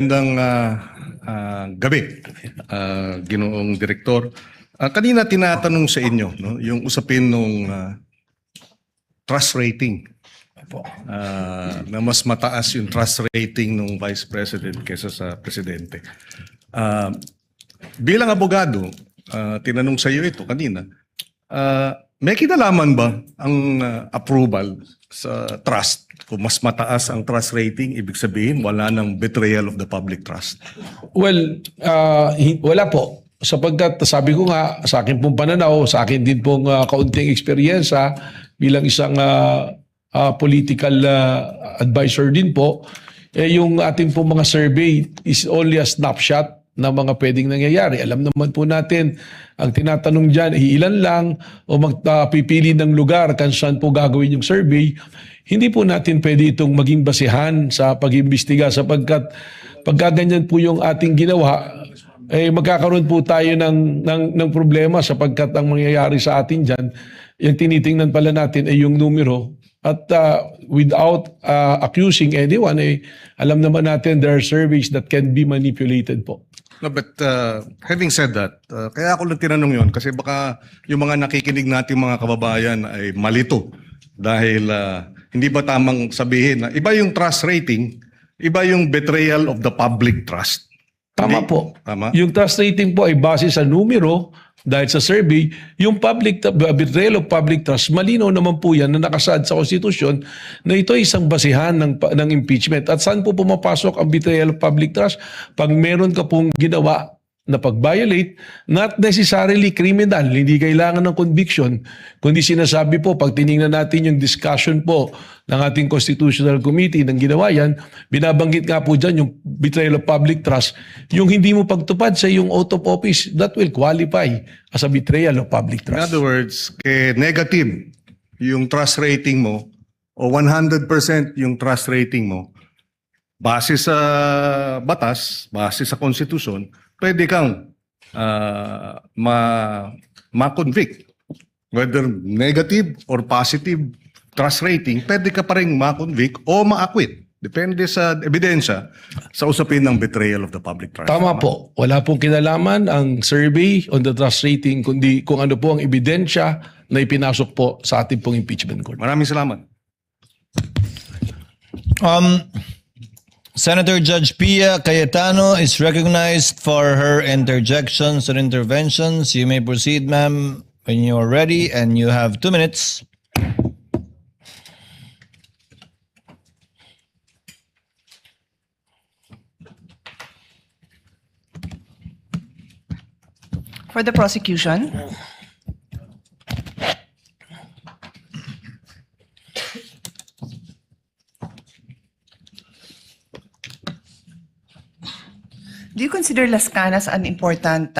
Magandang gabi, Ginoong Direktor. Kanina tinatanong sa inyo yung usapin ng trust rating. Na mas mataas yung trust rating ng Vice President kaysa sa Presidente. Bilang abogado, tinanong sa iyo ito kanina, may kinalaman ba ang approval sa trust? Kung mas mataas ang trust rating, ibig sabihin wala ng betrayal of the public trust. Well, wala po. Sapagkat sabi ko nga, sa akin pong pananaw, sa akin din pong kaunting eksperyensya bilang isang political advisor din po, yung ating pong mga survey is only a snapshot na mga pwedeng nangyayari. Alam naman po natin, ang tinatanong dyan, ilan lang o magpipili ng lugar kung saan po gagawin yung survey. Hindi po natin pwede itong maging basihan sa pag-imbestiga sapagkat pagkaganyan po yung ating ginawa, magkakaroon po tayo ng problema sapagkat ang mangyayari sa atin dyan, yung tinitingnan pala natin ay yung numero. At without accusing anyone, alam naman natin there are surveys that can be manipulated po. No, but having said that, kaya ako lang tinanong yun kasi baka yung mga nakikinig nating mga kababayan ay malito dahil hindi ba tamang sabihin na iba yung trust rating, iba yung betrayal of the public trust. Tama po. Tama? Yung trust rating po ay base sa numero dahil sa survey. Yung betrayal of public trust, malinaw naman po yan na nakasaad sa konstitusyon na ito ay isang basihan ng impeachment. At saan po pumapasok ang betrayal of public trust? Pag meron ka pong ginawa na pag-violate, not necessarily criminal, hindi kailangan ng conviction, kundi sinasabi po, pag tinignan natin yung discussion po ng ating Constitutional Committee ng ginawa yan, binabanggit nga po dyan yung betrayal of public trust, yung hindi mo pagtupad sa yung oath of office, that will qualify as a betrayal of public In trust. other words, negative yung trust rating mo o 100% yung trust rating mo, base sa batas, base sa konstitusyon, pwede kang ma-convict. Whether negative or positive trust rating, pwede ka pa rin ma-convict o ma-acquit. Depende sa ebidensya sa usapin ng betrayal of the public trust. Tama po. Wala pong kinalaman ang survey on the trust rating, kundi kung ano po ang ebidensya na ipinasok po sa ating pong impeachment court. Maraming salamat. Senator Judge Pia Cayetano is recognized for her interjections and interventions. You may proceed, ma'am, when you are ready, and you have 2 minutes. For the prosecution. Do you consider Las Canas an important